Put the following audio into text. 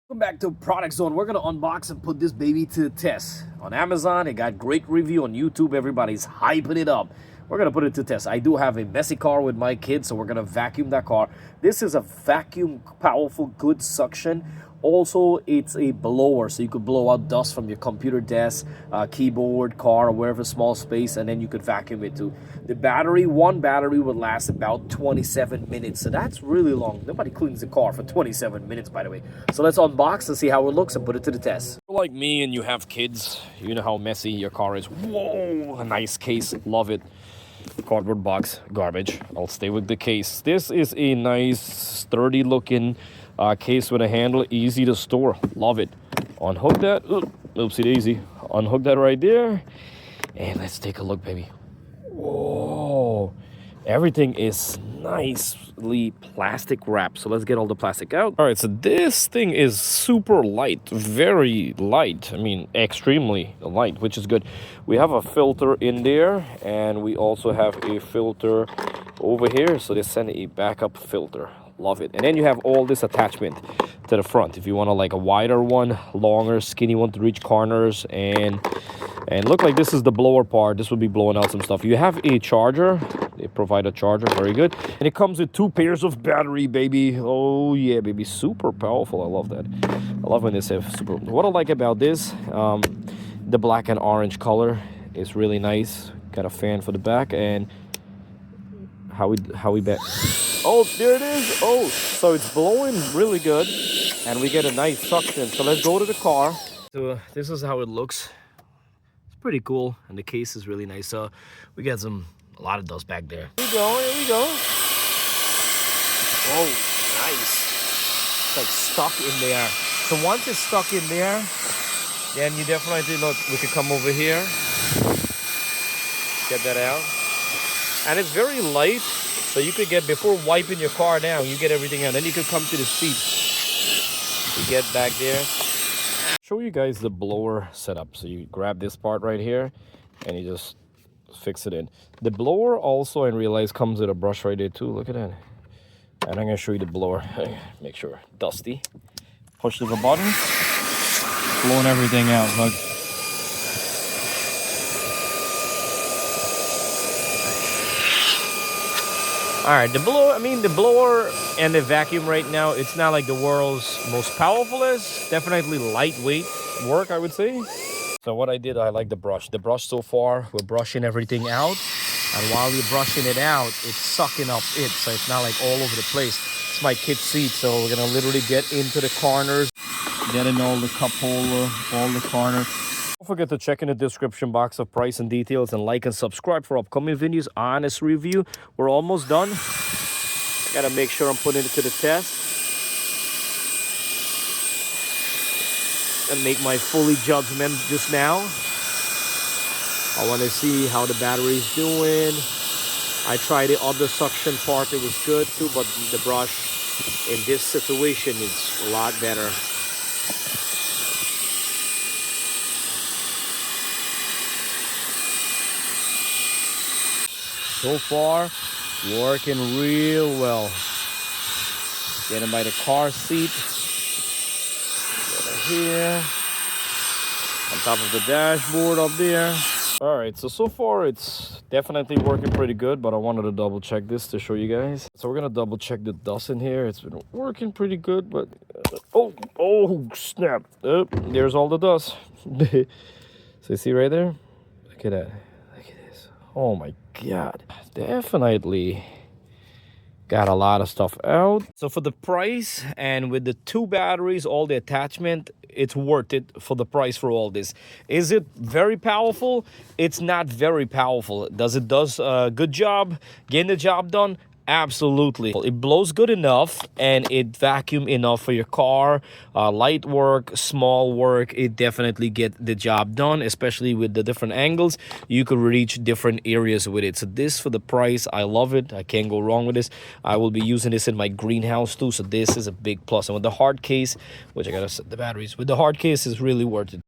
Welcome back to Product Zone. We're gonna unbox and put this baby to the test. On Amazon, it got great review. On YouTube, everybody's hyping it up. We're gonna put it to test. I do have a messy car with my kids, so we're gonna vacuum that car. This is a vacuum, powerful, good suction. Also, it's a blower, so you could blow out dust from your computer desk, keyboard, car, or wherever small space, and then you could vacuum it too. The battery, one battery would last about 27 minutes, so that's really long. Nobody cleans the car for 27 minutes, by the way. So let's unbox and see how it looks and put it to the test. Like me and you have kids, you know how messy your car is. Whoa, a nice case, love it. Cardboard box, garbage. I'll stay with the case. This is a nice, sturdy looking case with a handle, easy to store. Love it. Unhook that. Oopsie daisy. Unhook that right there. And let's take a look, baby. Whoa. Everything is nicely plastic wrapped. So let's get all the plastic out. All right, so this thing is super light, very light. I mean, extremely light, which is good. We have a filter in there, and we also have a filter over here. So they send a backup filter. Love it. And then you have all this attachment to the front if you want to like a wider one, longer, skinny one to reach corners. And look, like this is the blower part. This will be blowing out some stuff. You have a charger. They provide a charger, very good. And it comes with 2 pairs of battery, baby. Oh yeah, baby, super powerful. I love that. I love when they say super. What I like about this, the black and orange color is really nice. Got a fan for the back, and how we back. Oh, there it is. Oh, so it's blowing really good, and we get a nice suction. So let's go to the car. So this is how it looks. It's pretty cool, and the case is really nice. So we got a lot of dust back there. Here we go. Here we go. Oh, nice. It's like stuck in there. So once it's stuck in there, then you definitely look. We could come over here, get that out, and it's very light. So you could get, before wiping your car down, you get everything out. Then you could come to the seat. You get back there. Show you guys the blower setup. So you grab this part right here, and you just fix it in. The blower also, I realize, comes with a brush right there too. Look at that. And I'm gonna show you the blower. Make sure dusty. Push the button, blowing everything out. Look. All right, the blower and the vacuum right now, it's not like the world's most powerfulest. Definitely lightweight work, I would say. So what I did, I like the brush. The brush so far, we're brushing everything out. And while you're brushing it out, it's sucking up it. So it's not like all over the place. It's my kid's seat, so we're gonna literally get into the corners, get in all the cup holder, all the corners. Don't forget to check in the description box of price and details, and like and subscribe for upcoming videos. Honest review. We're almost done. Gotta make sure I'm putting it to the test and make my fully judgment just now. I want to see how the battery's doing. I tried the other suction part, it was good too, but the brush in this situation is a lot better. So far, working real well. Getting by the car seat. Over here. On top of the dashboard up there. All right, so far it's definitely working pretty good, but I wanted to double check this to show you guys. So we're gonna double check the dust in here. It's been working pretty good, but oh snap! Oh, there's all the dust. So you see right there? Look at that. Look at this. Oh my God, definitely got a lot of stuff out. So for the price, and with the 2 batteries, all the attachment, it's worth it for the price for all this. Is it very powerful? It's not very powerful. Does a good job getting the job done? Absolutely. It blows good enough, and it vacuum enough for your car. Light work, small work, it definitely get the job done, especially with the different angles. You could reach different areas with it. So this, for the price, I love it. I can't go wrong with this. I will be using this in my greenhouse too, so this is a big plus. And with the hard case, which I gotta set the batteries, with the hard case, is really worth it.